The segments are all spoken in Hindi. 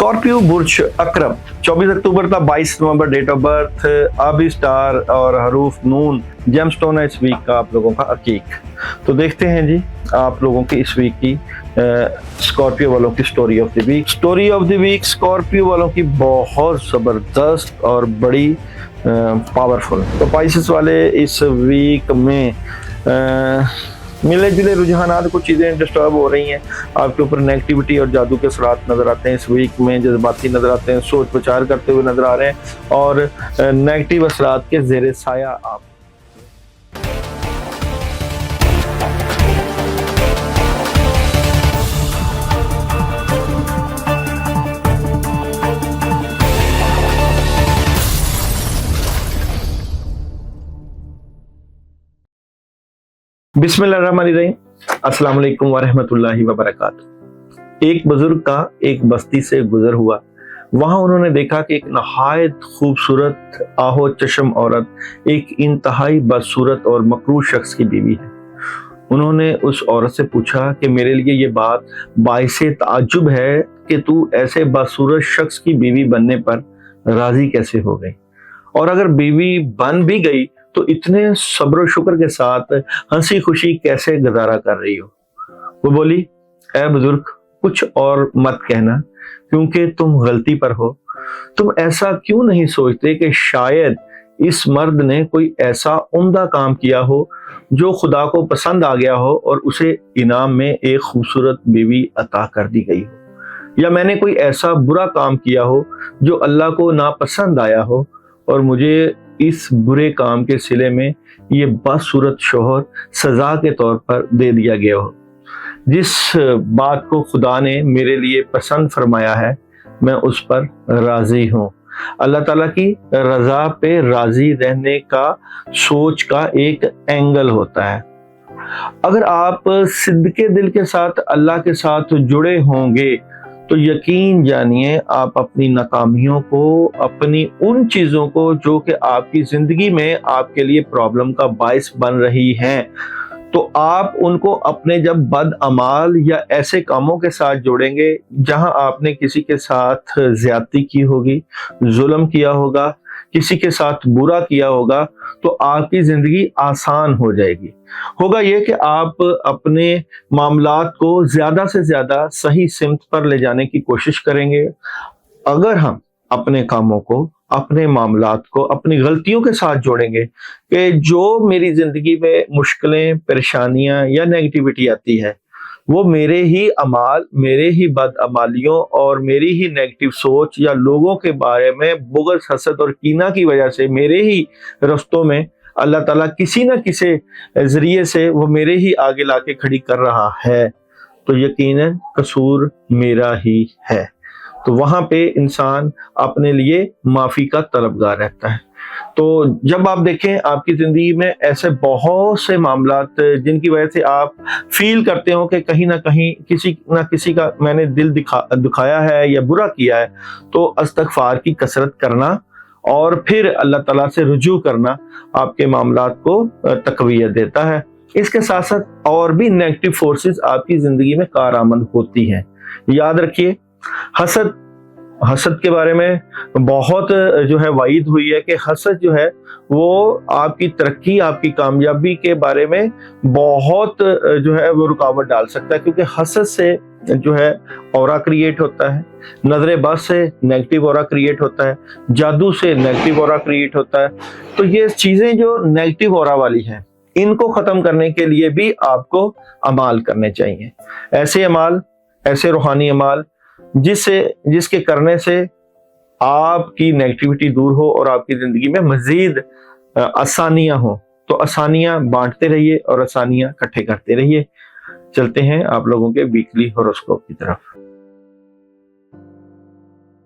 स्कॉर्पियो बुर्ज अकरब 24 अक्टूबर था, 22 नवंबर डेट ऑफ बर्थ, आबी स्टार और हरूफ नून जेमस्टोन है इस वीक का आप लोगों का अकीक। तो देखते हैं जी आप लोगों की इस वीक की स्कॉर्पियो वालों की story of the week. Story of the week Scorpio वालों की बहुत ज़बरदस्त और बड़ी पावरफुल। तो स्पाइसेस वाले इस वीक में मिले जुले रुझानात, कुछ चीज़ें डिस्टर्ब हो रही हैं, आपके ऊपर नेगेटिविटी और जादू के असरात नज़र आते हैं इस वीक में, जज्बाती नज़र आते हैं, सोच विचार करते हुए नज़र आ रहे हैं और नेगेटिव असरात के ज़ेरे साया आप। बिस्मिल्लाहिर्रहमानिर्रहीम, अस्सलाम वालेकुम वरहमतुल्लाहि वबरकातुहू। एक बुजुर्ग का एक बस्ती से गुजर हुआ। वहां उन्होंने देखा कि एक नहायत खूबसूरत आहो चश्म औरत एक इंतहाई बदसूरत और मकरूह शख्स की बीवी है। उन्होंने उस औरत से पूछा कि मेरे लिए ये बात बाइसे ताज्जुब है कि तू ऐसे बदसूरत शख्स की बीवी बनने पर राजी कैसे हो गई, और अगर बीवी बन भी गई तो इतने सब्र शुक्र के साथ हंसी खुशी कैसे गुजारा कर रही हो। वो बोली, ऐ बुजुर्ग कुछ और मत कहना, क्योंकि तुम गलती पर हो। तुम ऐसा क्यों नहीं सोचते कि शायद इस मर्द ने कोई ऐसा उम्दा काम किया हो जो खुदा को पसंद आ गया हो और उसे इनाम में एक खूबसूरत बीवी अता कर दी गई हो, या मैंने कोई ऐसा बुरा काम किया हो जो अल्लाह को नापसंद आया हो और मुझे इस बुरे काम के सिले में ये बदसूरत शोहर सजा के तौर पर दे दिया गया हो। जिस बात को खुदा ने मेरे लिए पसंद फरमाया है मैं उस पर राजी हूँ। अल्लाह ताला की रजा पे राजी रहने का सोच का एक एंगल होता है। अगर आप सिद्के दिल के साथ अल्लाह के साथ जुड़े होंगे तो यकीन जानिए आप अपनी नाकामियों को, अपनी उन चीज़ों को जो कि आपकी ज़िंदगी में आपके लिए प्रॉब्लम का बायस बन रही हैं, तो आप उनको अपने जब बद अमाल या ऐसे कामों के साथ जोड़ेंगे जहां आपने किसी के साथ ज्यादती की होगी, जुल्म किया होगा, किसी के साथ बुरा किया होगा, तो आपकी ज़िंदगी आसान हो जाएगी। होगा ये कि आप अपने मामलात को ज़्यादा से ज़्यादा सही सिमत पर ले जाने की कोशिश करेंगे। अगर हम अपने कामों को, अपने मामलात को अपनी गलतियों के साथ जोड़ेंगे कि जो मेरी ज़िंदगी में मुश्किलें, परेशानियां या नेगेटिविटी आती है वो मेरे ही अमाल, मेरे ही बद अमालियों और मेरी ही नेगेटिव सोच या लोगों के बारे में बुग़्ज़, हसद और कीना की वजह से मेरे ही रस्तों में अल्लाह ताला किसी न किसी ज़रिए से वो मेरे ही आगे लाके खड़ी कर रहा है, तो यकीनन कसूर मेरा ही है। तो वहाँ पे इंसान अपने लिए माफ़ी का तलबगार रहता है। तो जब आप देखें आपकी ज़िंदगी में ऐसे बहुत से मामलात जिनकी वजह से आप फील करते हो कि कहीं ना कहीं किसी ना किसी का मैंने दिल दुखाया है या बुरा किया है, तो इस्तग़फ़ार की कसरत करना और फिर अल्लाह ताला से रुजू करना आपके मामलात को तक़वियत देता है। इसके साथ साथ और भी नेगेटिव फोर्सेस आपकी ज़िंदगी में कारआमद होती हैं। याद रखिए, हसद के बारे में बहुत जो है वाइद हुई है कि हसद जो है वो आपकी तरक्की, आपकी कामयाबी के बारे में बहुत जो है वो रुकावट डाल सकता है, क्योंकि हसद से जो है ऑरा क्रिएट होता है, नजर बद से नेगेटिव ऑरा क्रिएट होता है, जादू से नेगेटिव ऑरा क्रिएट होता है। तो ये चीज़ें जो नेगेटिव ऑरा वाली हैं इनको ख़त्म करने के लिए भी आपको अमाल करने चाहिए। ऐसे अमाल, ऐसे रूहानी अमाल जिसके करने से आपकी नेगेटिविटी दूर हो और आपकी ज़िंदगी में मज़ीद आसानियाँ हो। तो आसानियाँ बांटते रहिए और आसानियाँ इकट्ठे करते रहिए। चलते हैं आप लोगों के वीकली हॉरोस्कोप की तरफ।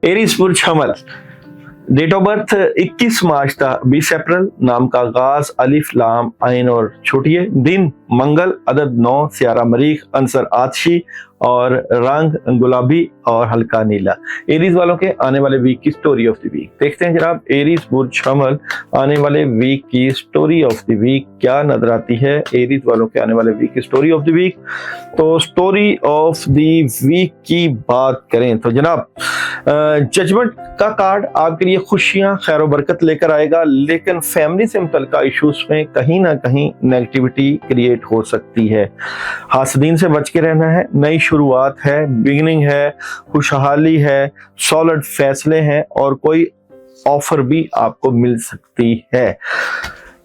एरीज बुर्ज हमल, डेट ऑफ बर्थ 21 मार्च था, 20 अप्रैल, नाम का आगाज अलिफ लाम आइन और छोटिए, दिन मंगल, अदद 9, सियारा मरीख, अंसर आतशी और रंग गुलाबी और हल्का नीला। एरीज वालों के आने वाले वीक की स्टोरी ऑफ द वीक देखते हैं जनाब। एरीज बुर्ज हमल आने वाले वीक की स्टोरी ऑफ द वीक क्या नजर आती है। एरीज वालों के आने वाले वीक की स्टोरी ऑफ द वीक, तो स्टोरी ऑफ द वीक की बात करें तो जनाब जजमेंट का कार्ड आपके लिए खुशियां खैर बरकत लेकर आएगा, लेकिन फैमिली से मुतल्लिका इश्यूज में कहीं ना कहीं नेगेटिविटी क्रिएट हो सकती है। हासदीन से बच के रहना है। नई शुरुआत है, बिगिनिंग है, खुशहाली है, सॉलिड फैसले हैं और कोई ऑफर भी आपको मिल सकती है।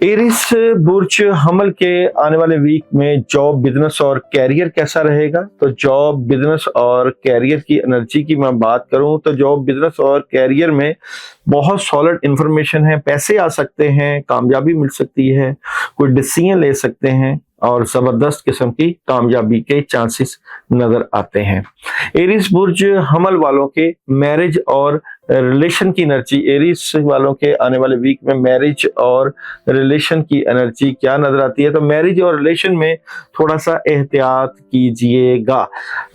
एरिस बुर्ज हमल के आने वाले वीक में जॉब, बिजनेस और कैरियर कैसा रहेगा? तो जॉब, बिजनेस और कैरियर की एनर्जी की मैं बात करूं तो जॉब, बिजनेस और कैरियर में बहुत सॉलिड इंफॉर्मेशन है। पैसे आ सकते हैं, कामयाबी मिल सकती है, कोई डिसीजन ले सकते हैं और जबरदस्त किस्म की कामयाबी के चांसेस नजर आते हैं। एरिस बुर्ज हमल वालों के मैरिज और रिलेशन की एनर्जी, एरिस वालों के आने वाले वीक में मैरिज और रिलेशन की एनर्जी क्या नजर आती है? तो मैरिज और रिलेशन में थोड़ा सा एहतियात कीजिएगा।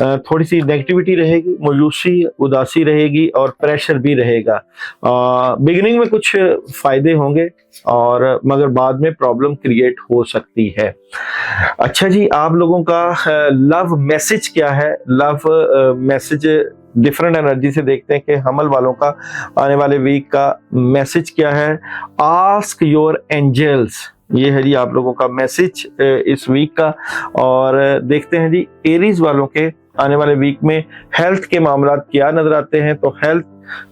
थोड़ी सी नेगेटिविटी रहेगी, मायूसी, उदासी रहेगी और प्रेशर भी रहेगा। बिगिनिंग में कुछ फायदे होंगे और मगर बाद में प्रॉब्लम क्रिएट हो सकती है। अच्छा जी, आप लोगों का लव मैसेज क्या है? लव मैसेज डिफरेंट एनर्जी से देखते हैं कि हमल वालों का आने वाले वीक का मैसेज क्या है। आस्क योर एंजल्स, ये है जी आप लोगों का मैसेज इस वीक का। और देखते हैं जी एरीज वालों के आने वाले वीक में हेल्थ के मामला क्या नजर आते हैं। तो हेल्थ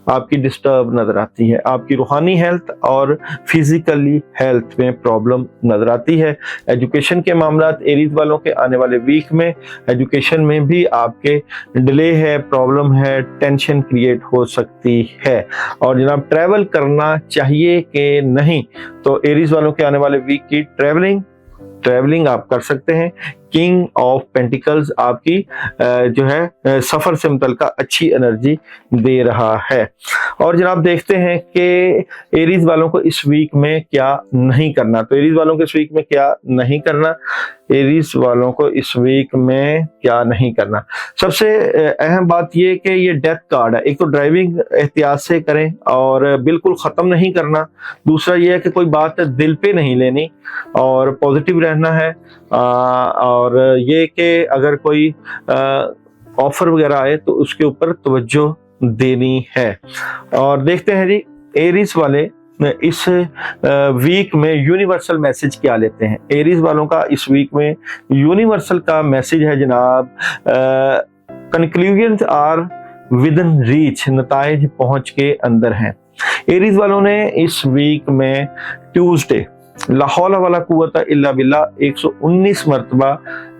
आपकी डिस्टर्ब नजर आती है, आपकी रूहानी हेल्थ और फिजिकली हेल्थ में प्रॉब्लम नजर आती है। एजुकेशन के मामला एरीज वालों के आने वाले वीक में एजुकेशन में भी आपके डिले है, प्रॉब्लम है, टेंशन क्रिएट हो सकती है। और जनाब ट्रैवल करना चाहिए कि नहीं? तो एरीज वालों के आने वाले वीक की ट्रैवलिंग आप कर सकते हैं। किंग ऑफ पेंटिकल्स आपकी जो है सफर से मुतल्लिका अच्छी एनर्जी दे रहा है। और जनाब देखते हैं कि एरीज वालों को इस वीक में क्या नहीं करना। तो एरीज वालों को इस वीक में क्या नहीं करना? एरीज वालों को इस वीक में क्या नहीं करना? सबसे अहम बात यह कि ये डेथ कार्ड है। एक तो ड्राइविंग एहतियात से करें और बिल्कुल खत्म नहीं करना। दूसरा यह है कि कोई बात दिल पे नहीं लेनी और पॉजिटिव रहना है। और ये कि अगर कोई ऑफर वगैरह आए तो उसके ऊपर तवज्जो देनी है। और देखते हैं जी एरीज वाले इस वीक में यूनिवर्सल मैसेज क्या लेते हैं। एरीज वालों का इस वीक में यूनिवर्सल का मैसेज है जनाब, conclusions are within reach, नताइज पहुंच के अंदर हैं। एरीज वालों ने इस वीक में ट्यूसडे ला हौला वला कुव्वता इल्ला बिल्लाह 119 मरतबा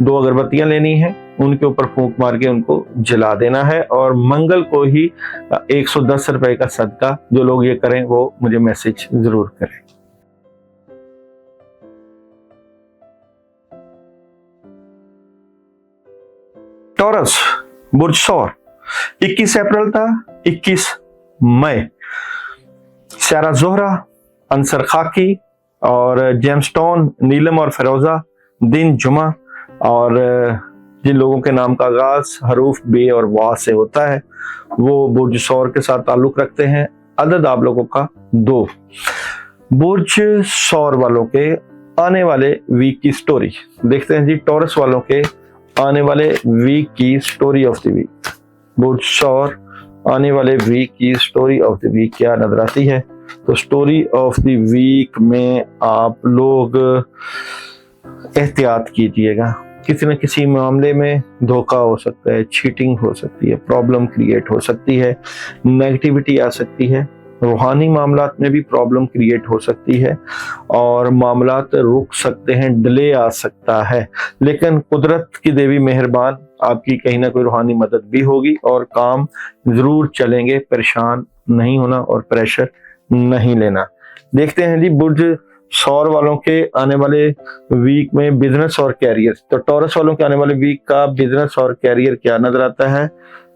2 अगरबत्तियां लेनी है, उनके ऊपर फूंक मार के उनको जला देना है। और मंगल को ही 110 रुपए का सदका, जो लोग ये करें वो मुझे मैसेज जरूर करें। टॉरस बुर्ज सौर 21 अप्रैल था, 21 मई सारा जोहरा, अंसर खाकी और जेमस्टोन, नीलम और फिरोजा, दिन जुमा। और जिन लोगों के नाम का आगाज हरूफ बे और वाह से होता है वो बुर्ज सौर के साथ ताल्लुक रखते हैं। अदद आप लोगों का 2। बुर्ज सौर वालों के आने वाले वीक की स्टोरी देखते हैं जी। टॉरस वालों के आने वाले वीक की स्टोरी ऑफ द वीक। बुर्ज सौर आने वाले वीक की स्टोरी ऑफ द वीक क्या नजर आती है? तो स्टोरी ऑफ द वीक में आप लोग एहतियात कीजिएगा। किसी न किसी मामले में धोखा हो सकता है, चीटिंग हो सकती है, प्रॉब्लम क्रिएट हो सकती है, नेगेटिविटी आ सकती है, रूहानी मामलात में भी प्रॉब्लम क्रिएट हो सकती है और मामलात रुक सकते हैं, डिले आ सकता है। लेकिन कुदरत की देवी मेहरबान, आपकी कहीं ना कोई रूहानी मदद भी होगी और काम जरूर चलेंगे। परेशान नहीं होना और प्रेशर नहीं लेना। देखते हैं जी बुर्ज सौर वालों के आने वाले वीक में बिजनेस और कैरियर। तो टॉरस वालों के आने वाले वीक का बिजनेस और कैरियर क्या नजर आता है?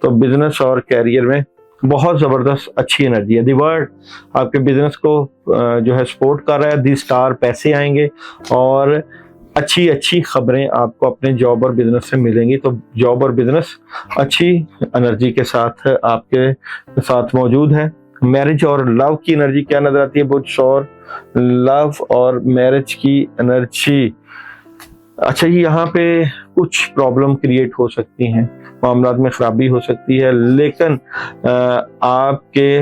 तो बिजनेस और कैरियर में बहुत जबरदस्त अच्छी एनर्जी है। दी वर्ल्ड आपके बिजनेस को जो है सपोर्ट कर रहा है। दी स्टार पैसे आएंगे और अच्छी अच्छी खबरें आपको अपने जॉब और बिजनेस से मिलेंगी। तो जॉब और बिजनेस अच्छी एनर्जी के साथ आपके साथ मौजूद है। मैरिज और लव की एनर्जी क्या नजर आती है बुर्ज सौर? लव और मैरिज की एनर्जी अच्छा जी, यहाँ पे कुछ प्रॉब्लम क्रिएट हो सकती हैं, मामलात में खराबी हो सकती है, लेकिन आपके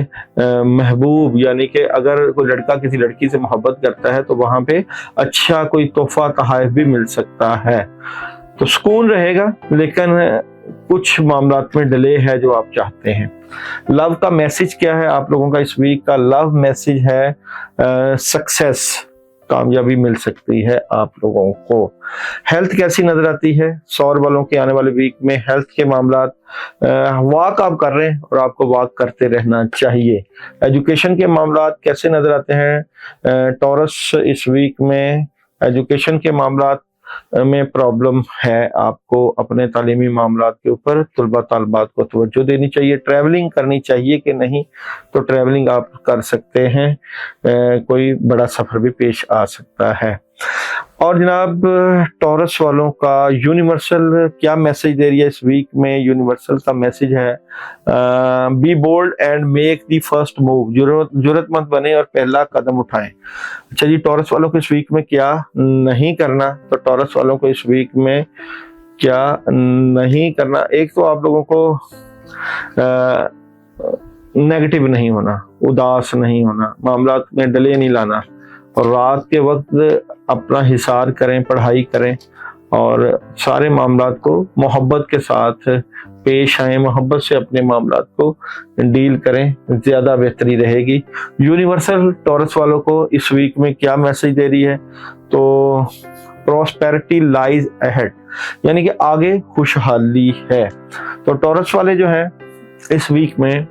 महबूब यानी कि अगर कोई लड़का किसी लड़की से मोहब्बत करता है तो वहां पे अच्छा कोई तोहफा तोहफा भी मिल सकता है, तो सुकून रहेगा। लेकिन कुछ मामलात में डिले है जो आप चाहते हैं। लव का मैसेज क्या है आप लोगों का? इस वीक का लव मैसेज है सक्सेस, कामयाबी मिल सकती है आप लोगों को। हेल्थ कैसी नजर आती है? सौर वालों के आने वाले वीक में हेल्थ के मामलात, वॉक आप कर रहे हैं और आपको वॉक करते रहना चाहिए। एजुकेशन के मामलात कैसे नजर आते हैं टॉरस? इस वीक में एजुकेशन के मामलात में प्रॉब्लम है, आपको अपने तालीमी मामलात के ऊपर तलबा तालबात को तवज्जो देनी चाहिए। ट्रैवलिंग करनी चाहिए कि नहीं, तो ट्रैवलिंग आप कर सकते हैं, कोई बड़ा सफर भी पेश आ सकता है। और जनाब टॉरस वालों का यूनिवर्सल क्या मैसेज दे रही है इस वीक में? यूनिवर्सल का मैसेज है be bold and make the first move, जुर्रतमंद बने और पहला कदम उठाएं। अच्छा जी, टॉरस वालों को इस वीक में क्या नहीं करना? तो टॉरस वालों को इस वीक में क्या नहीं करना, एक तो आप लोगों को नेगेटिव नहीं होना, उदास नहीं होना, मामलात में डिले नहीं लाना, और रात के वक्त अपना हिसार करें, पढ़ाई करें और सारे मामलात को मोहब्बत के साथ पेश आए, मोहब्बत से अपने मामलात को डील करें, ज्यादा बेहतरी रहेगी। यूनिवर्सल टॉरस वालों को इस वीक में क्या मैसेज दे रही है? तो प्रॉस्पेरिटी लाइज अहेड, यानी कि आगे खुशहाली है। तो टॉरस वाले जो हैं इस वीक में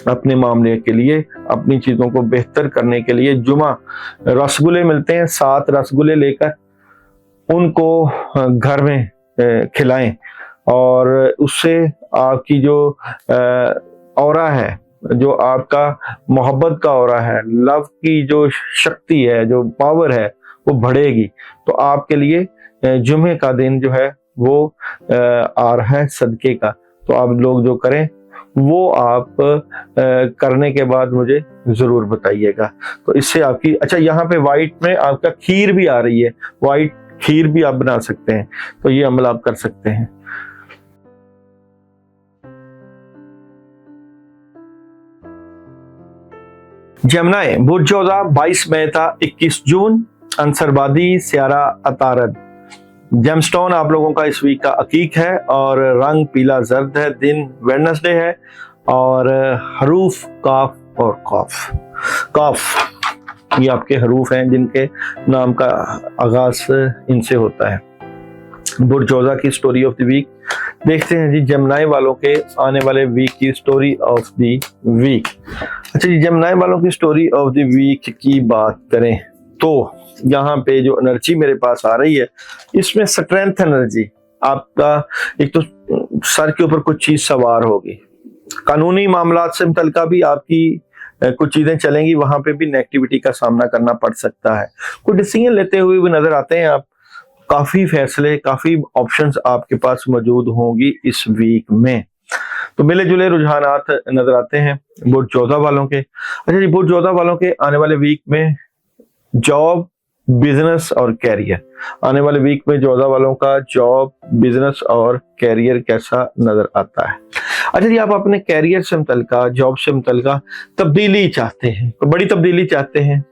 अपने मामले के लिए, अपनी चीजों को बेहतर करने के लिए जुमा रसगुल्ले मिलते हैं, 7 रसगुल्ले लेकर उनको घर में खिलाएं और उससे आपकी जो ऑरा है, जो आपका मोहब्बत का ऑरा है, लव की जो शक्ति है, जो पावर है, वो बढ़ेगी। तो आपके लिए जुमे का दिन जो है वो आ रहा है सदके का, तो आप लोग जो करें वो आप करने के बाद मुझे जरूर बताइएगा। तो इससे आपकी, अच्छा यहाँ पे वाइट में आपका खीर भी आ रही है, वाइट खीर भी आप बना सकते हैं, तो ये अमल आप कर सकते हैं। जमनाए बुर्जोदा 22 मई था 21 जून, अंसरबादी स्यारा अतारद। जेमस्टोन आप लोगों का इस वीक का अकीक है और रंग पीला जर्द है, दिन वेडनेसडे है और हरूफ काफ और काफ ये आपके हरूफ हैं जिनके नाम का आगाज इनसे होता है। बुर्जोजा की स्टोरी ऑफ द वीक देखते हैं जी, जमनाई वालों के आने वाले वीक की स्टोरी ऑफ द वीक। अच्छा जी, जमनाई वालों की स्टोरी ऑफ द वीक की बात करें तो यहाँ पे जो एनर्जी मेरे पास आ रही है इसमें स्ट्रेंथ एनर्जी, आपका एक तो सर के ऊपर कुछ चीज सवार होगी, कानूनी मामलात से मुतल्लिका भी आपकी कुछ चीजें चलेंगी, वहां पे भी नेगेटिविटी का सामना करना पड़ सकता है। कुछ डिसीजन लेते हुए भी नजर आते हैं आप, काफी फैसले, काफी ऑप्शंस आपके पास मौजूद होंगी इस वीक में। तो मिले जुले रुझानात नजर आते हैं बुर्जोदा वालों के। अच्छा जी, बुर्जोदा वालों के आने वाले वीक में जॉब, बिजनेस और कैरियर, आने वाले वीक में जोधा वालों का जॉब, बिजनेस और कैरियर कैसा नजर आता है? अच्छा जी, आप अपने कैरियर से मुतल्लिका, जॉब से मुतल्लिका तब्दीली चाहते हैं, बड़ी तब्दीली चाहते हैं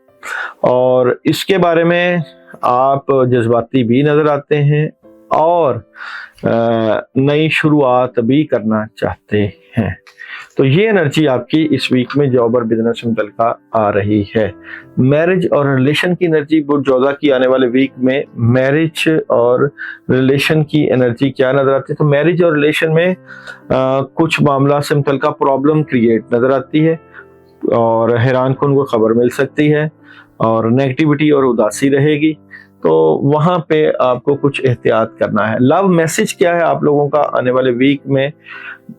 और इसके बारे में आप जज्बाती भी नजर आते हैं और नई शुरुआत भी करना चाहते हैं। तो ये एनर्जी आपकी इस वीक में जॉब और बिजनेस से मुतल्लिका आ रही है। मैरिज और रिलेशन की एनर्जी बुर्जोदा की आने वाले वीक में, मैरिज और रिलेशन की एनर्जी क्या नजर आती है? तो मैरिज और रिलेशन में कुछ मामला से मुतल्लिका प्रॉब्लम क्रिएट नजर आती है और हैरान कुन को खबर मिल सकती है और नेगेटिविटी और उदासी रहेगी, तो वहां पे आपको कुछ एहतियात करना है। लव मैसेज क्या है आप लोगों का आने वाले वीक में?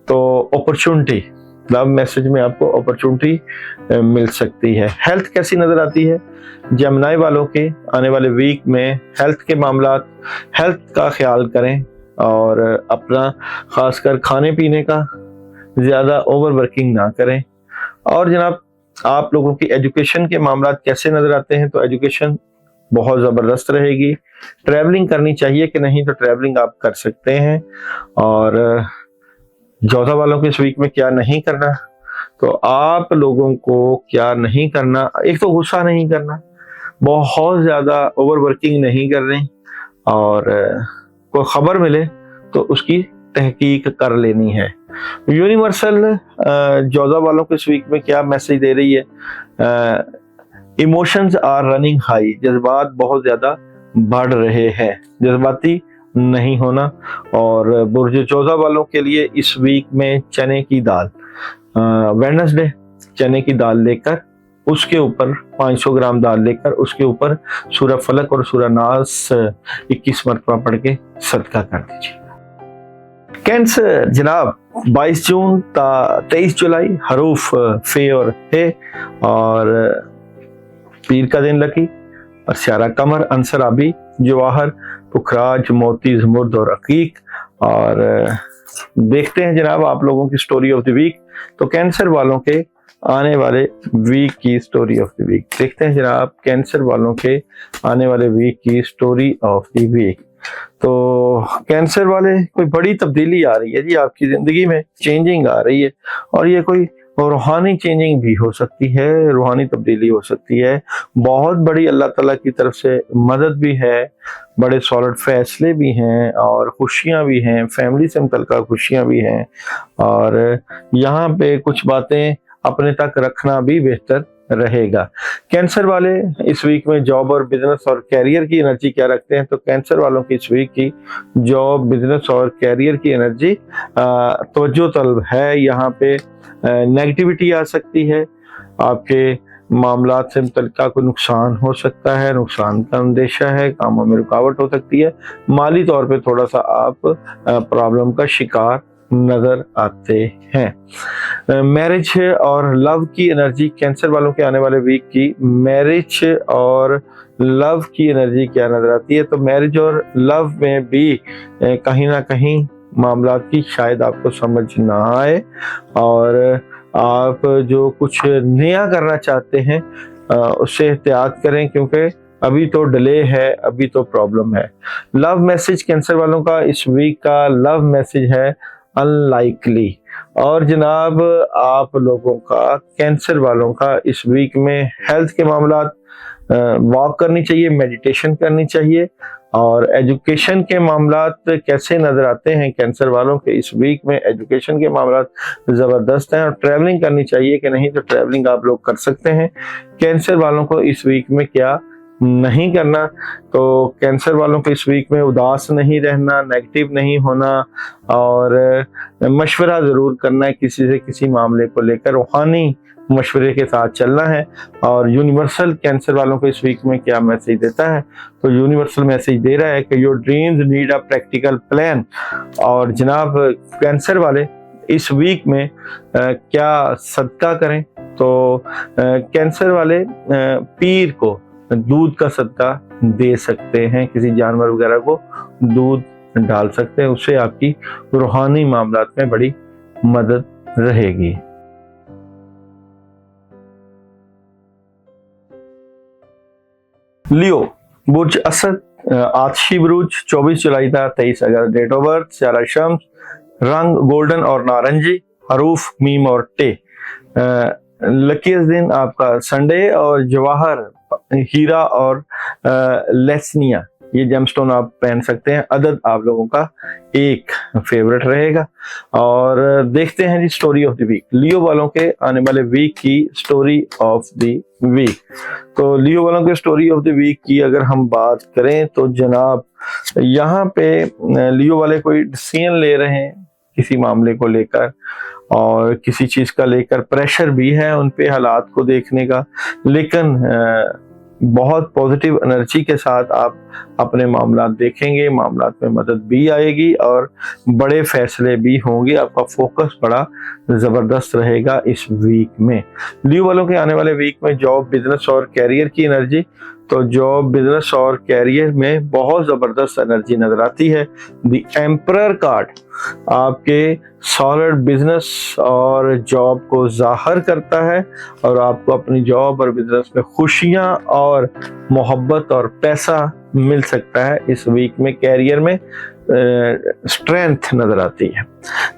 तो अपॉर्चुनिटी, लव मैसेज में आपको अपॉर्चुनिटी मिल सकती है। हेल्थ कैसी नजर आती है जमनाई वालों के आने वाले वीक में? हेल्थ के मामलात, हेल्थ का ख्याल करें और अपना खासकर खाने पीने का ज्यादा ओवर वर्किंग ना करें। और जनाब आप लोगों की एजुकेशन के मामलात कैसे नजर आते हैं? तो एजुकेशन बहुत जबरदस्त रहेगी ट्रैवलिंग करनी चाहिए कि नहीं, तो ट्रैवलिंग आप कर सकते हैं। और जौजा वालों के इस वीक में क्या नहीं करना, तो आप लोगों को क्या नहीं करना, एक तो गुस्सा नहीं करना, बहुत ज्यादा ओवर वर्किंग नहीं करनी, और कोई खबर मिले तो उसकी तहकीक कर लेनी है। यूनिवर्सल जौजा वालों को इस वीक में क्या मैसेज दे रही है, इमोशंस आर रनिंग हाई, जज्बात बहुत ज्यादा बढ़ रहे हैं, जज्बाती नहीं होना। और बुर्ज जौजा वालों के लिए इस वीक में चने की दाल, वेडनेसडे चने की दाल लेकर उसके ऊपर 500 ग्राम दाल लेकर उसके ऊपर सूरह फलक और सूरह नास 21 मरतबा पढ़ के सदका कर दीजिए। कैंसर जनाब 22 जून 23 जुलाई, हरूफ फे और हे, और पीर का दिन लकी, और स्यारा कमर, अंसर आबी, जवाहर, पुखराज, मोती, जमुर्द और अकीक। और देखते हैं जनाब आप लोगों की स्टोरी ऑफ द वीक। तो कैंसर वालों के आने वाले वीक की स्टोरी ऑफ द वीक देखते हैं जनाब, कैंसर वालों के आने वाले वीक की स्टोरी ऑफ द वीक। तो कैंसर वाले, कोई बड़ी तब्दीली आ रही है जी आपकी जिंदगी में, चेंजिंग आ रही है, और ये कोई रूहानी चेंजिंग भी हो सकती है, रूहानी तब्दीली हो सकती है, बहुत बड़ी अल्लाह ताला की तरफ से मदद भी है, बड़े सॉलिड फैसले भी हैं, और खुशियां भी हैं, फैमिली से मुतल्लिका खुशियां भी हैं। और यहाँ पे कुछ बातें अपने तक रखना भी बेहतर रहेगा। कैंसर वाले इस वीक में जॉब और बिजनेस और कैरियर की एनर्जी क्या रखते हैं, तो कैंसर वालों की इस वीक की जॉब, बिजनेस और कैरियर की एनर्जी तवज्जो तलब है। यहाँ पे नेगेटिविटी आ सकती है, आपके मामलात से मुतल्लिका कोई नुकसान हो सकता है, नुकसान का अंदेशा है, कामों में रुकावट हो सकती है, माली तौर पे थोड़ा सा आप प्रॉब्लम का शिकार नजर आते हैं। मैरिज और लव की एनर्जी कैंसर वालों के आने वाले वीक की, मैरिज और लव की एनर्जी क्या नजर आती है, तो मैरिज और लव में भी कहीं ना कहीं मामला की शायद आपको समझ ना आए, और आप जो कुछ नया करना चाहते हैं उससे एहतियात करें, क्योंकि अभी तो डिले है, अभी तो प्रॉब्लम है। लव मैसेज कैंसर वालों का इस वीक का लव मैसेज है अनलाइकली। और जनाब आप लोगों का, कैंसर वालों का इस वीक में हेल्थ के मामलात, वॉक करनी चाहिए, मेडिटेशन करनी चाहिए। और एजुकेशन के मामलात कैसे नजर आते हैं कैंसर वालों के इस वीक में, एजुकेशन के मामलात जबरदस्त हैं, और ट्रैवलिंग करनी चाहिए कि नहीं, तो ट्रैवलिंग आप लोग कर सकते हैं। कैंसर वालों को इस वीक में क्या नहीं करना, तो कैंसर वालों को इस वीक में उदास नहीं रहना, नेगेटिव नहीं होना, और मशवरा जरूर करना है किसी से किसी मामले को लेकर, रूहानी मशवरे के साथ चलना है। और यूनिवर्सल कैंसर वालों को इस वीक में क्या मैसेज देता है, तो यूनिवर्सल मैसेज दे रहा है कि your dreams need a practical plan. और जनाब कैंसर वाले इस वीक में क्या सदका करें, तो कैंसर वाले पीर को दूध का सदका दे सकते हैं, किसी जानवर वगैरह को दूध डाल सकते हैं, उससे आपकी रूहानी मामलात में बड़ी मदद रहेगी। लियो बुर्ज असद, आतिशी बुरुज 24 जुलाई था 23 अगस्त, डेट ऑफ बर्थ स्यारा शम्स, रंग गोल्डन और नारंगी, हरूफ मीम और टे। लकीस्ट दिन आपका संडे, और जवाहर, हीरा और लेसनिया ये जेमस्टोन आप पहन सकते हैं। अदद आप लोगों का एक फेवरेट रहेगा। और देखते हैं जी स्टोरी ऑफ द वीक, लियो वालों के आने वाले वीक की स्टोरी ऑफ द वीक। तो लियो वालों के स्टोरी ऑफ द वीक की अगर हम बात करें, तो जनाब यहाँ पे लियो वाले कोई डिसीजन ले रहे हैं किसी मामले को लेकर, और किसी चीज का लेकर प्रेशर भी है उन पे हालात को देखने का, लेकिन बहुत पॉजिटिव एनर्जी के साथ आप अपने मामलात देखेंगे, मामलात में मदद भी आएगी और बड़े फैसले भी होंगे। आपका फोकस बड़ा जबरदस्त रहेगा इस वीक में। लियो वालों के आने वाले वीक में जॉब, बिजनेस और कैरियर की एनर्जी, तो जॉब, बिजनेस और कैरियर में बहुत जबरदस्त एनर्जी नजर आती है। द एम्परर कार्ड आपके सॉलिड बिजनेस और जॉब को जाहिर करता है, और आपको अपनी जॉब और बिजनेस में खुशियां और मोहब्बत और पैसा मिल सकता है। इस वीक में कैरियर में स्ट्रेंथ नजर आती है।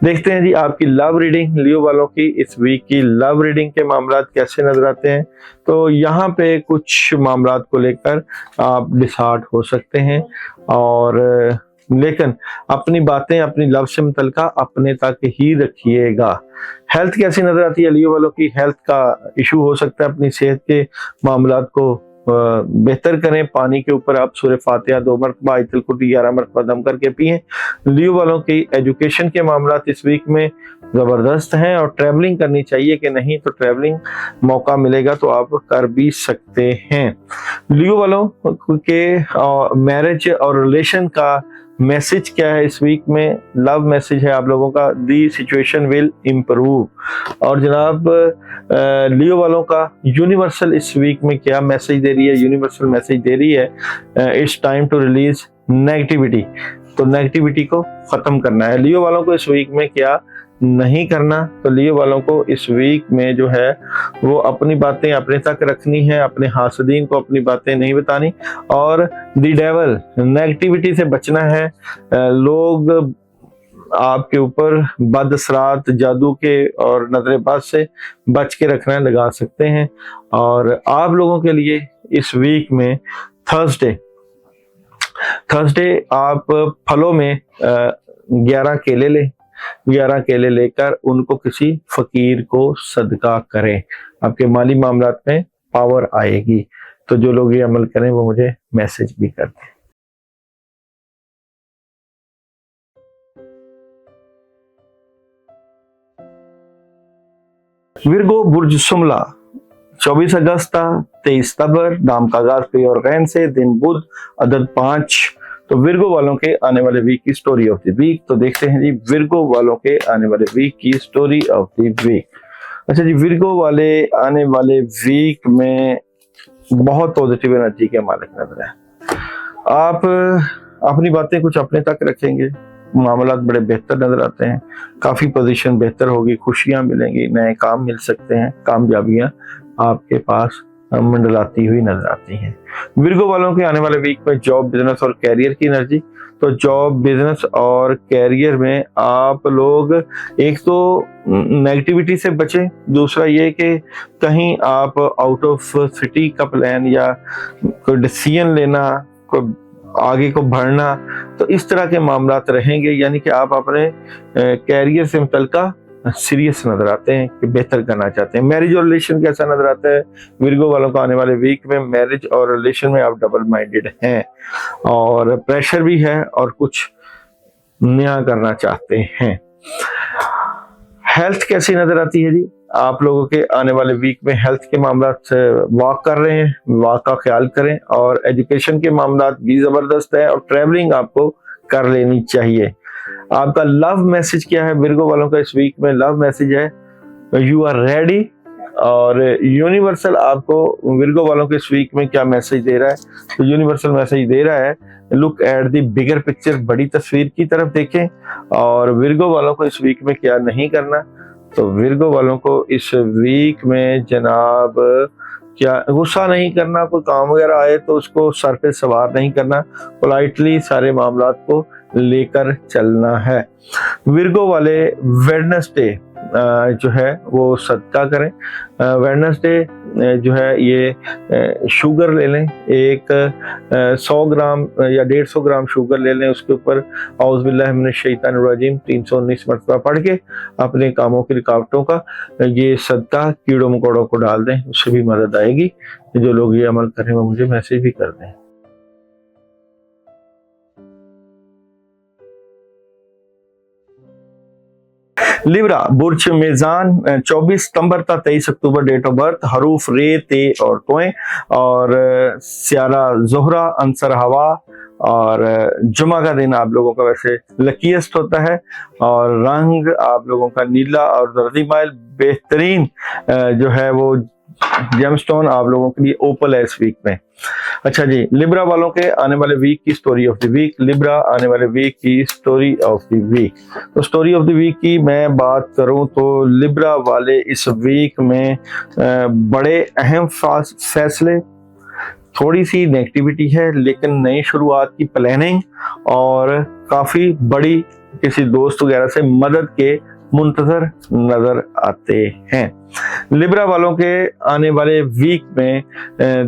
देखते हैं जी आपकी लव रीडिंग, लियो वालों की इस वीक की लव रीडिंग के मामला कैसे नजर आते हैं। तो यहाँ पे कुछ मामला को लेकर आप डिसहार्ट हो सकते हैं, और लेकिन अपनी बातें अपनी लव से मुतल्लिका अपने तक ही रखिएगा। हेल्थ कैसी नजर आती है लियो वालों की। हेल्थ का इशू हो सकता है, अपनी सेहत के मामला को बेहतर करें। पानी के ऊपर आप सूरह फातिहा 2 मरतबा, आयतुल कुर्सी 11 मरतबा दम करके पिएं। लियो वालों की एजुकेशन के मामला इस वीक में जबरदस्त हैं, और ट्रैवलिंग करनी चाहिए कि नहीं, तो ट्रैवलिंग मौका मिलेगा तो आप कर भी सकते हैं। लियो वालों के मैरिज और रिलेशन का मैसेज क्या है इस वीक में। लव मैसेज है आप लोगों का, दी सिचुएशन विल इम्प्रूव। और जनाब लियो वालों का यूनिवर्सल इस वीक में क्या मैसेज दे रही है। यूनिवर्सल मैसेज दे रही है it's time to release negativity. तो नेगेटिविटी को खत्म करना है लियो वालों को इस वीक में। क्या नहीं करना, तो लियो वालों को इस वीक में जो है वो अपनी बातें अपने तक रखनी है, अपने हासदीन को अपनी बातें नहीं बतानी, और दी डेवल नेगेटिविटी से बचना है। लोग आपके ऊपर बद असरात, जादू के और नजरेबाज से बच के रखना लगा सकते हैं। और आप लोगों के लिए इस वीक में थर्सडे आप फलों में 11 केले लें। 11 केले लेकर उनको किसी फकीर को सदका करें, आपके माली मामलात में पावर आएगी। तो जो लोग ये अमल करें वो मुझे मैसेज भी कर दें। विर्गो बुर्ज सुमला 24 अगस्त 23 सितंबर, नाम का आगाज पे और गैन से, दिन बुध, अदद 5। तो विर्गो वालों के आने वाले वीक की स्टोरी ऑफ द वीक। तो देखते हैं जी विर्गो वालों के आने वाले वीक की स्टोरी ऑफ द वीक। अच्छा जी, विर्गो वाले आने वाले वीक में बहुत पॉजिटिव एनर्जी के मालिक नजर है। आप अपनी बातें कुछ अपने तक रखेंगे, मामलात बड़े बेहतर नजर आते हैं, काफी पोजीशन बेहतर होगी, खुशियां मिलेंगी, नए काम मिल सकते हैं, कामयाबियां आपके पास मंडलाती हुई नजर आती हैं। विर्गो वालों के आने वाले वीक में जॉब, बिजनेस और कैरियर की एनर्जी। तो जॉब, बिजनेस और कैरियर में आप लोग एक तो नेगेटिविटी से बचें, दूसरा ये कि कहीं आप आउट ऑफ सिटी का प्लान या कोई डिसीजन लेना, कोई आगे को बढ़ना, तो इस तरह के मामलात रहेंगे। यानी कि आप अपने कैरियर से मुतल्लिका सीरियस नजर आते हैं कि बेहतर करना चाहते हैं। मैरिज और रिलेशन कैसा नजर आता है विर्गो वालों को आने वाले वीक में। मैरिज और रिलेशन में आप डबल माइंडेड हैं, और प्रेशर भी है, और कुछ नया करना चाहते हैं। हेल्थ कैसी नजर आती है जी आप लोगों के आने वाले वीक में। हेल्थ के मामला से वॉक कर रहे हैं, वॉक का ख्याल करें, और एजुकेशन के मामला भी जबरदस्त है, और ट्रैवलिंग आपको कर लेनी चाहिए। आपका लव मैसेज क्या है विर्गो वालों का इस वीक में। लव मैसेज है यू आर रेडी। और यूनिवर्सल आपको विर्गो वालों के इस वीक में क्या मैसेज दे रहा है। तो यूनिवर्सल मैसेज दे रहा है look at the bigger picture, बड़ी तस्वीर की तरफ देखें। और विर्गो वालों को इस वीक में क्या नहीं करना। तो विर्गो वालों को इस वीक में जनाब क्या गुस्सा नहीं करना, कोई काम वगैरह आए तो उसको सर पे सवार नहीं करना, पोलाइटली सारे मामलात को लेकर चलना है। विर्गो वाले वेडनेसडे जो है वो सदका करें। वेडनेसडे जो है ये शुगर ले लें, एक 100 ग्राम या 150 ग्राम शुगर ले लें, उसके ऊपर औज़ बिल्लाहि मिनश शैतानिर रजीम 319 मरतबा पढ़ के अपने कामों की रुकावटों का ये सदका कीड़ों मकोड़ों को डाल दें, उससे भी मदद आएगी। जो लोग ये अमल करें वो मुझे मैसेज भी कर दें। लिब्रा बुर्ज मेजान 24 सितंबर था 23 अक्टूबर डेट ऑफ बर्थ, हरूफ रे, ते और तोए, और स्यारा जोहरा, अंसर हवा, और जुमा का दिन आप लोगों का वैसे लकीएस्ट होता है, और रंग आप लोगों का नीला और जर्दी माइल। बेहतरीन जो है वो जेमस्टोन आप लोगों के लिए ओपल है इस वीक में। अच्छा जी, लिब्रा वालों के आने वाले वीक की story of the week. Libra आने वाले वीक की स्टोरी ऑफ द वीक। तो स्टोरी ऑफ द वीक की मैं बात करूं तो लिब्रा वाले इस वीक में बड़े अहम फैसले, थोड़ी सी नेगेटिविटी है, लेकिन नई शुरुआत की प्लानिंग और काफी बड़ी किसी दोस्त वगैरह से मदद के मुंतजर नजर आते हैं। लिब्रा वालों के आने वाले वीक में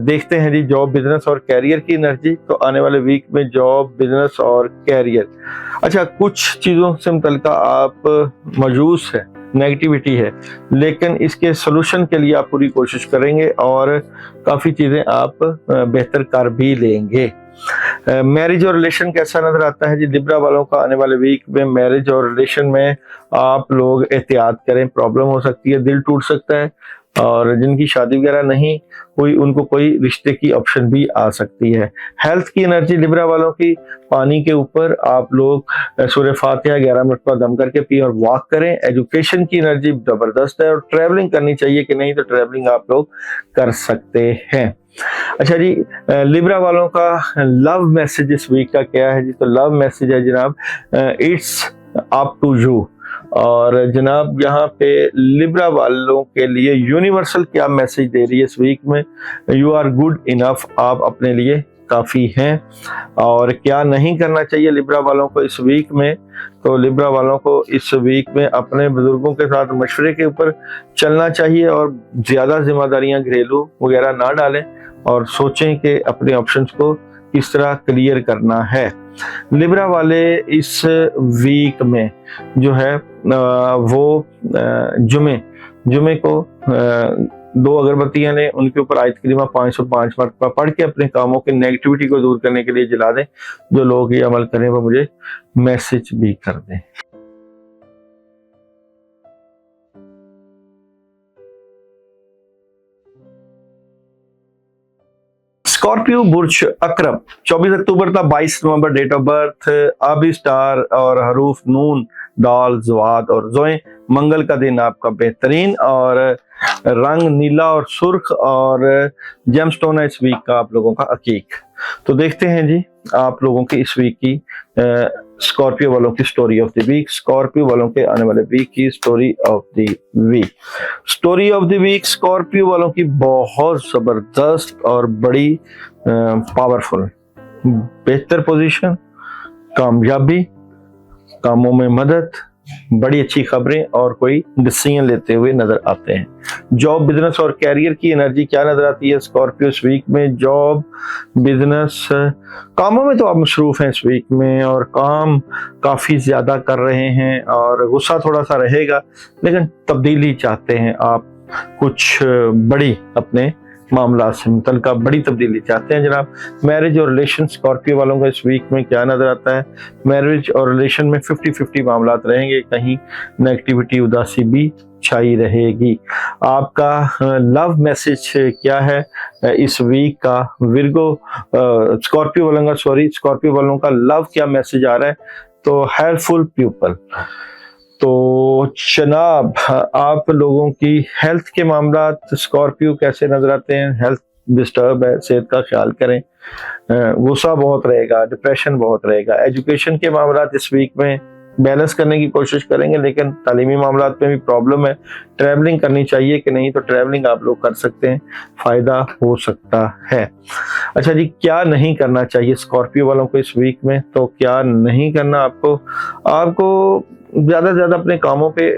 देखते हैं जी जॉब, बिजनेस और कैरियर की एनर्जी। तो आने वाले वीक में जॉब, बिजनेस और कैरियर, अच्छा कुछ चीजों से मुतल्लिका आप मायूस है, नेगेटिविटी है, लेकिन इसके सोल्यूशन के लिए आप पूरी कोशिश करेंगे और काफी चीजें आप बेहतर कर भी लेंगे। मैरिज और रिलेशन कैसा नजर आता है जी लिब्रा वालों का आने वाले वीक में? मैरिज और रिलेशन में आप लोग एहतियात करें, प्रॉब्लम हो सकती है, दिल टूट सकता है, और जिनकी शादी वगैरह नहीं हुई उनको कोई रिश्ते की ऑप्शन भी आ सकती है। हेल्थ की एनर्जी लिब्रा वालों की, पानी के ऊपर आप लोग सूरह फातिहा 11 मरतबा दम करके पिए और वॉक करें। एजुकेशन की एनर्जी जबरदस्त है और ट्रैवलिंग करनी चाहिए कि नहीं, तो ट्रैवलिंग आप लोग कर सकते हैं। अच्छा जी, लिब्रा वालों का लव मैसेज इस वीक का क्या है जी? तो लव मैसेज है जनाब, इट्स अप टू यू। और जनाब यहाँ पे लिब्रा वालों के लिए यूनिवर्सल क्या मैसेज दे रही है इस वीक में? यू आर गुड इनफ, आप अपने लिए काफी हैं। और क्या नहीं करना चाहिए लिब्रा वालों को इस वीक में? तो लिब्रा वालों को इस वीक में अपने बुजुर्गों के साथ मशवरे के ऊपर चलना चाहिए और ज्यादा जिम्मेदारियां घरेलू वगैरह ना डालें और सोचें कि अपने ऑप्शंस को किस तरह क्लियर करना है। लिब्रा वाले इस वीक में जो है वो जुमे को 2 अगरबत्तियां लें, उनके ऊपर आयत करीमा 505 मरतबा पढ़ के अपने कामों की नेगेटिविटी को दूर करने के लिए जला दें। जो लोग ये अमल करें वो मुझे मैसेज भी कर दें। स्कॉर्पियो बुर्ज अकरब 24 अक्टूबर था, 22 नवंबर डेट ऑफ बर्थ। आबी स्टार और हरूफ नून, दाल, जवाद और जोए। मंगल का दिन आपका बेहतरीन और रंग नीला और सुर्ख और जेमस्टोन है इस वीक का आप लोगों का अकीक। तो देखते हैं जी आप लोगों की इस वीक की स्कॉर्पियो वालों की story of the week. Scorpio वालों के आने वाले वीक की story of the week. Story of the week Scorpio वालों की बहुत जबरदस्त और बड़ी पावरफुल, बेहतर पोजीशन, कामयाबी, कामों में मदद, बड़ी अच्छी खबरें और कोई डिसीजन लेते हुए नजर आते हैं। जॉब, बिजनेस और कैरियर की एनर्जी क्या नजर आती है स्कॉर्पियो इस वीक में? जॉब, बिजनेस, कामों में तो आप मसरूफ हैं इस वीक में और काम काफी ज्यादा कर रहे हैं और गुस्सा थोड़ा सा रहेगा, लेकिन तब्दीली चाहते हैं आप, कुछ बड़ी अपने मामला से मुतल्लिका बड़ी तब्दीली चाहते हैं जनाब। मैरिज और रिलेशन स्कॉर्पियो वालों का इस वीक में क्या नजर आता है? मैरिज और रिलेशन में 50-50 मामला रहेंगे, कहीं नेगेटिविटी, उदासी भी छाई रहेगी। आपका लव मैसेज क्या है इस वीक का? विर्गो स्कॉर्पियो वालों का लव क्या मैसेज आ रहा है? तो हेल्पफुल पीपल। तो जनाब आप लोगों की हेल्थ के मामला स्कॉर्पियो कैसे नजर आते हैं? हेल्थ डिस्टर्ब है, सेहत का ख्याल करें, गुस्सा बहुत रहेगा, डिप्रेशन बहुत रहेगा। एजुकेशन के मामला इस वीक में बैलेंस करने की कोशिश करेंगे, लेकिन तालीमी मामला में भी प्रॉब्लम है। ट्रैवलिंग करनी चाहिए कि नहीं, तो ट्रैवलिंग आप लोग कर सकते हैं, फायदा हो सकता है। अच्छा जी, क्या नहीं करना चाहिए स्कॉर्पियो वालों को इस वीक में? तो क्या नहीं करना आपको ज्यादा से ज्यादा अपने कामों पे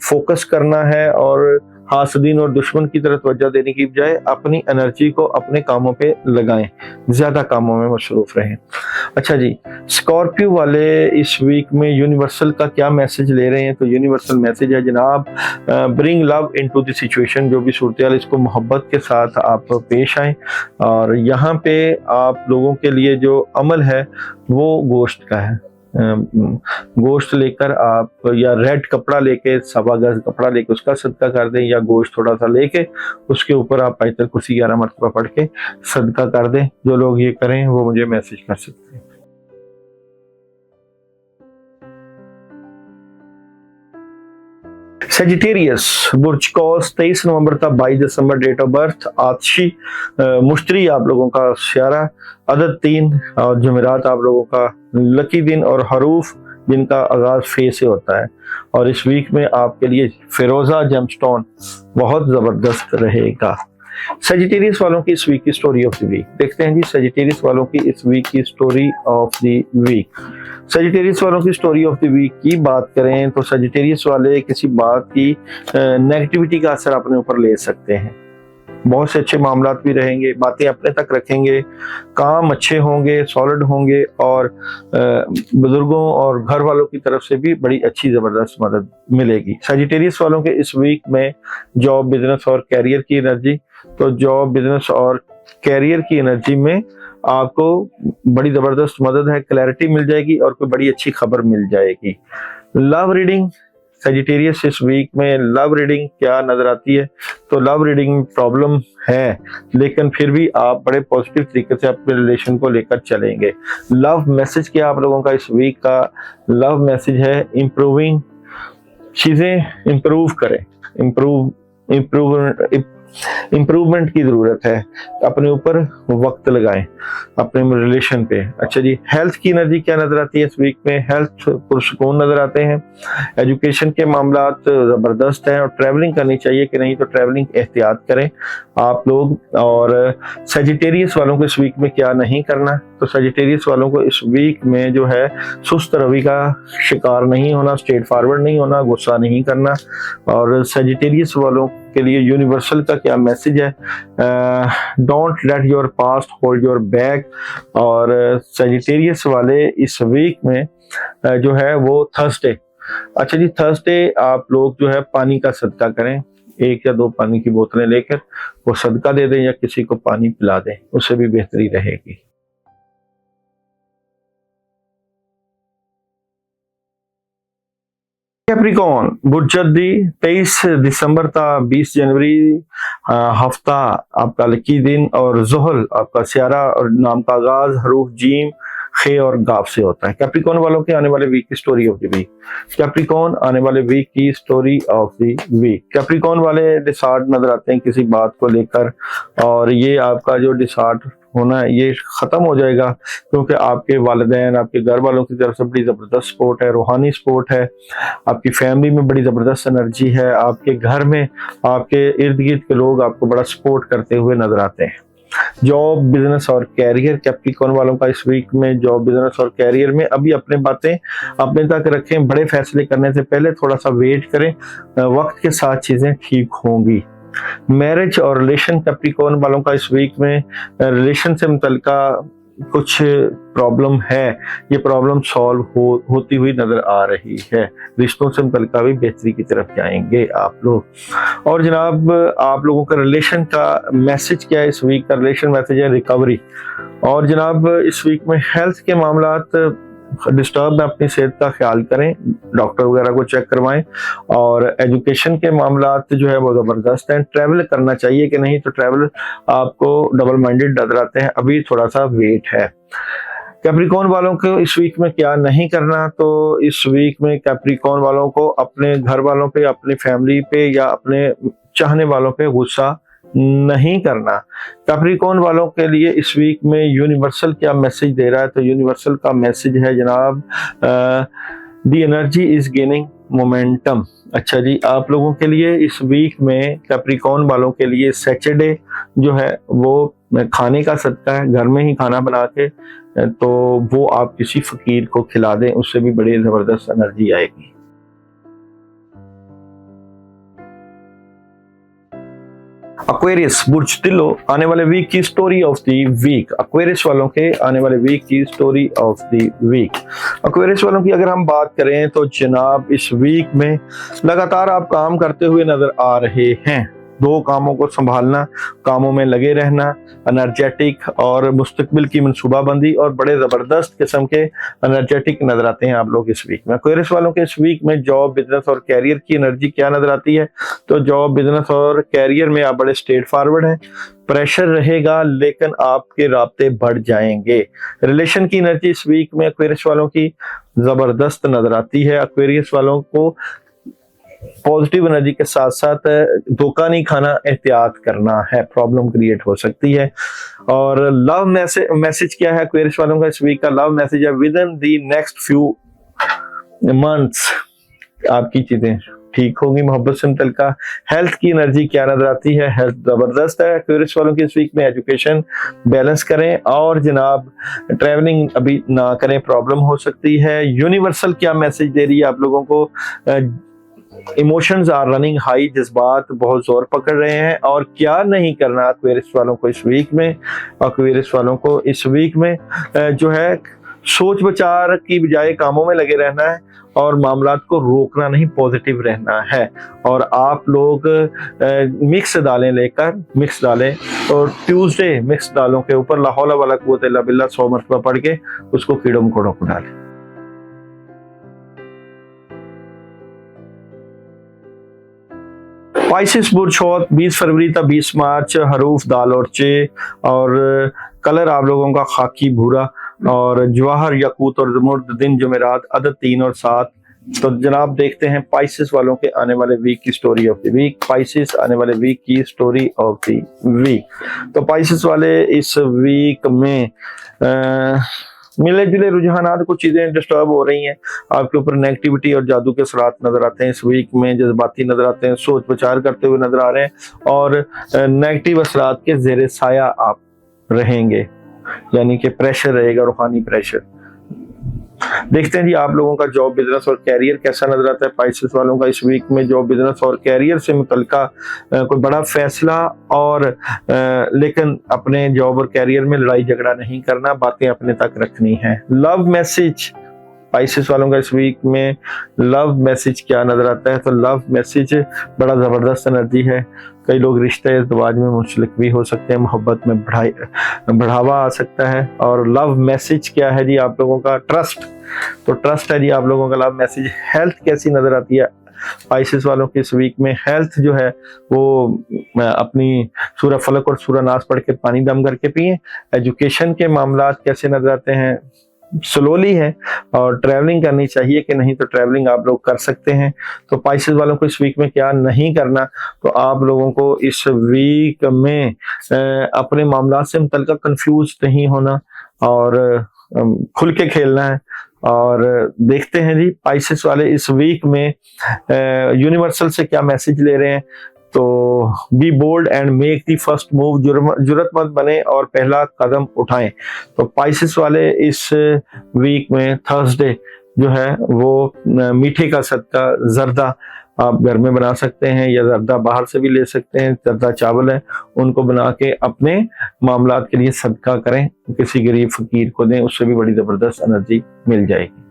फोकस करना है और हासदीन और दुश्मन की तरफ तवज्जो देने की बजाय अपनी एनर्जी को अपने कामों पे लगाएं, ज्यादा कामों में मसरूफ रहें। अच्छा जी, स्कॉर्पियो वाले इस वीक में यूनिवर्सल का क्या मैसेज ले रहे हैं? तो यूनिवर्सल मैसेज है जनाब, bring love into the situation. जो भी सूरत हाल इसको मोहब्बत के साथ आप पेश आएं। और यहाँ पे आप लोगों के लिए जो अमल है वो गोश्त का है। गोश्त लेकर आप या रेड कपड़ा लेके, 1.25 गज कपड़ा लेके उसका सदका कर दें, या गोश्त थोड़ा सा लेके उसके ऊपर आप आयतल कुर्सी 11 मरतबा पढ़ के सदका कर दें। जो लोग ये करें वो मुझे मैसेज कर सकते हैं। सेजिटेरियस बुर्ज कौस 23 नवंबर था, 22 दिसंबर डेट ऑफ बर्थ। आतशी मुश्तरी आप लोगों का स्यारा, अदद 3 और जुमेरात आप लोगों का लकी दिन और हरूफ जिनका आगाज फे से होता है। और इस वीक में आपके लिए फिरोजा जेमस्टोन बहुत जबरदस्त रहेगा। सेजिटेरियस वालों की इस वीक की स्टोरी ऑफ द वीक देखते हैं जी। सेजिटेरियस वालों की इस वीक की story of the week. Sagittarius वालों की स्टोरी ऑफ द वीक की बात करें तो सेजिटेरियस वाले किसी बात की नेगेटिविटी का असर अपने ऊपर ले सकते हैं। बहुत से अच्छे मामलात भी रहेंगे, बातें अपने तक रखेंगे, काम अच्छे होंगे, सॉलिड होंगे और बुजुर्गों और घर वालों की तरफ से भी बड़ी अच्छी जबरदस्त मदद मिलेगी। सेजिटेरियस वालों के इस वीक में जॉब, बिजनेस और कैरियर की एनर्जी, तो जॉब, बिजनेस और कैरियर की एनर्जी में आपको बड़ी जबरदस्त मदद है, क्लैरिटी मिल जाएगी और कोई बड़ी अच्छी खबर मिल जाएगी। लव रीडिंग, सेजिटेरियस इस वीक में लव रीडिंग क्या नजर आती है, तो लव रीडिंग में प्रॉब्लम है लेकिन फिर भी आप बड़े पॉजिटिव तरीके से अपने रिलेशन को लेकर चलेंगे। लव मैसेज क्या आप लोगों का इस वीक का लव मैसेज है, इम्प्रूविंग, चीजें इम्प्रूव करें, इम्प्रूवमेंट की जरूरत है, अपने ऊपर वक्त लगाएं अपने रिलेशन पे। अच्छा जी, हेल्थ की एनर्जी क्या नजर आती है इस वीक में, हेल्थ पुरसुकून नजर आते हैं। एजुकेशन के मामलात जबरदस्त हैं और ट्रैवलिंग करनी चाहिए कि नहीं, तो ट्रैवलिंग एहतियात करें आप लोग। और सेजिटेरियस वालों को इस वीक में क्या नहीं करना, तो सेजिटेरियस वालों को इस वीक में जो है सुस्त रवि का शिकार नहीं होना, स्ट्रेट फॉरवर्ड नहीं होना, गुस्सा नहीं करना। और सेजिटेरियस वालों के लिए यूनिवर्सल का क्या मैसेज है, don't let your past hold your back. और सेजिटेरियस वाले इस वीक में जो है वो थर्सडे, अच्छा जी थर्सडे आप लोग जो है पानी का सदका करें, 1 या 2 पानी की बोतलें लेकर वो सदका दे दें या किसी को पानी पिला दें, उससे भी बेहतरी रहेगी। कैप्रिकॉन बुर्जदी 23 दिसंबर था 20 जनवरी हफ्ता आपका लकी दिन और जोहल आपका सियारा और नाम का आगाज हरूफ जीम खे और गाफ से होता है। कैप्रिकॉन वालों के आने वाले वीक की story of the week. Capricorn आने वाले वीक की story of the week. Capricorn वाले डिसार्ट नजर आते हैं किसी बात को लेकर और ये आपका जो डिसार्ट होना है ये खत्म हो जाएगा क्योंकि आपके वालिदैन, आपके घर वालों की तरफ से बड़ी जबरदस्त सपोर्ट है, रूहानी सपोर्ट है, आपकी फैमिली में बड़ी जबरदस्त एनर्जी है, आपके घर में आपके इर्द गिर्द के लोग आपको बड़ा सपोर्ट करते हुए नजर आते हैं। जॉब, बिजनेस और कैरियर, कैप्रिकॉन वालों का इस वीक में जॉब, बिजनेस और कैरियर में अभी अपने बातें अपने तक रखें, बड़े फैसले करने से पहले थोड़ा सा वेट करें, वक्त के साथ चीजें ठीक होंगी। मैरिज और रिलेशन, कैप्रिकॉन वालों का इस वीक में रिलेशन से मुतल्लिका कुछ प्रॉब्लम है, ये प्रॉब्लम सॉल्व होती हुई नजर आ रही है। रिश्तों से मुतल्लिका भी बेहतरी की तरफ जाएंगे आप लोग। और जनाब आप लोगों का रिलेशन का मैसेज क्या है इस वीक का, रिलेशन मैसेज है रिकवरी। और जनाब इस वीक में हेल्थ के मामलात डिस्टर्ब में अपनी सेहत का ख्याल करें, डॉक्टर वगैरह को चेक करवाएं। और एजुकेशन के मामलात जो है वो जबरदस्त हैं। ट्रैवल करना चाहिए कि नहीं, तो ट्रैवल आपको डबल माइंडेड नजर आते हैं, अभी थोड़ा सा वेट है। कैप्रिकॉन वालों को इस वीक में क्या नहीं करना, तो इस वीक में कैप्रिकॉन वालों को अपने घर वालों पे, अपनी फैमिली पे या अपने चाहने वालों पे गुस्सा नहीं करना। कैप्रिकॉन वालों के लिए इस वीक में यूनिवर्सल क्या मैसेज दे रहा है, तो यूनिवर्सल का मैसेज है जनाब the energy is gaining momentum. अच्छा जी, आप लोगों के लिए इस वीक में कैप्रिकॉन वालों के लिए सैटरडे जो है वो खाने का सदका है, घर में ही खाना बना के तो वो आप किसी फकीर को खिला दें, उससे भी बड़ी जबरदस्त एनर्जी आएगी। एक्वेरियस बुर्ज तिलो आने वाले वीक की story of the week. Aquarius वालों के आने वाले वीक की story of the week. Aquarius वालों की अगर हम बात करें तो जनाब इस वीक में लगातार आप काम करते हुए नजर आ रहे हैं। 2 कामों को संभालना, कामों में लगे रहना, एनर्जेटिक और मुस्तकबिल की मनसूबाबंदी और बड़े जबरदस्त किस्म के एनर्जेटिक नजर आते हैं आप लोग इस वीक में। एक्वेरियस वालों के इस वीक में जॉब, बिजनेस और कैरियर की एनर्जी क्या नजर आती है, तो जॉब, बिजनेस और कैरियर में आप बड़े स्ट्रेट फॉरवर्ड हैं, प्रेशर रहेगा लेकिन आपके राब्ते बढ़ जाएंगे। रिलेशन की एनर्जी इस वीक में एक्वेरियस वालों की जबरदस्त नजर आती है। एक्वेरियस वालों को पॉजिटिव एनर्जी के साथ साथ धोखा नहीं खाना, एहतियात करना है, प्रॉब्लम क्रिएट हो सकती है। और लव मैसेज क्या है एक्वेरियस वालों का इस वीक का, लव मैसेज है with in the next few months आपकी चीजें ठीक होगी मोहब्बत से मुतल्लिका। हेल्थ की एनर्जी क्या नजर आती है? हेल्थ जबरदस्त है एक्वेरियस वालों की इस वीक में। एजुकेशन बैलेंस करें और जनाब ट्रैवलिंग अभी ना करें, प्रॉब्लम हो सकती है। यूनिवर्सल क्या मैसेज दे रही है आप लोगों को? इमोशंस आर रनिंग हाई, जज्बात बहुत जोर पकड़ रहे हैं। और क्या नहीं करना एक्वेरियस वालों को इस वीक में? एक्वेरियस वालों को इस वीक में जो है सोच विचार की बजाय कामों में लगे रहना है और मामलात को रोकना नहीं, पॉजिटिव रहना है। और आप लोग मिक्स दालें लेकर, मिक्स दालें और ट्यूसडे मिक्स दालों के ऊपर ला हौला वला कुव्वत इल्ला बिल्लाह 100 मरतबा पढ़ के उसको कीड़ों मकोड़ों को डालें। स्पाइसिस बुरशोत 20 फरवरी तक 20 मार्च, हरूफ दाल और चे, और कलर आप लोगों का खाकी भूरा, और जवाहर यकूत और जमुर्द, दिन जुमेरात, अदद 3 और 7। तो जनाब देखते हैं पाइसिस वालों के आने वाले वीक की story of the week. Pisces आने वाले वीक की स्टोरी ऑफ द वीक। तो पाइसिस वाले इस वीक में मिले जुले रुझानात, कुछ चीजें डिस्टर्ब हो रही हैं आपके ऊपर, नेगेटिविटी और जादू के असरात नजर आते हैं इस वीक में, जज्बाती नजर आते हैं, सोच विचार करते हुए नजर आ रहे हैं और नेगेटिव असरात के जेरे साया आप रहेंगे, यानी कि प्रेशर रहेगा, रूहानी प्रेशर। देखते हैं जी आप लोगों का जॉब बिजनेस और कैरियर कैसा नजर आता है पाइसेस वालों का इस वीक में। जॉब बिजनेस और कैरियर से मुतल्लिका कोई बड़ा फैसला, और लेकिन अपने जॉब और कैरियर में लड़ाई झगड़ा नहीं करना, बातें अपने तक रखनी है। लव मैसेज पाइसेस वालों का इस वीक में लव मैसेज क्या नजर आता है? तो लव मैसेज बड़ा जबरदस्त एनर्जी है। कई लोग रिश्ते इज़्दिवाज में मुंसलिक भी हो सकते हैं, मोहब्बत में बढ़ावा आ सकता है। और लव मैसेज क्या है जी आप लोगों का? ट्रस्ट। तो ट्रस्ट है जी आप लोगों का लव मैसेज। हेल्थ कैसी नजर आती है पाइसेस वालों की इस वीक में? हेल्थ जो है वो अपनी सूरह फलक और सूरह नास पढ़ के पानी दम करके पिए। एजुकेशन के मामलात कैसे नजर आते हैं? स्लोली है। और ट्रैवलिंग करनी चाहिए कि नहीं? तो ट्रैवलिंग आप लोग कर सकते हैं। तो पाइसेस वालों को इस वीक में क्या नहीं करना? तो आप लोगों को इस वीक में अपने मामला से मुतल्लिका कंफ्यूज नहीं होना और खुल के खेलना है। और देखते हैं जी पाइसेस वाले इस वीक में यूनिवर्सल से क्या मैसेज ले रहे हैं। तो be bold and make the first move, जुर्रतमंद बने और पहला कदम उठाएं। तो पाइसेस वाले इस वीक में थर्सडे जो है वो मीठे का सदका जर्दा आप घर में बना सकते हैं, या जर्दा बाहर से भी ले सकते हैं। जर्दा चावल है, उनको बना के अपने मामलात के लिए सदका करें, किसी गरीब फकीर को दें, उससे भी बड़ी जबरदस्त एनर्जी मिल जाएगी।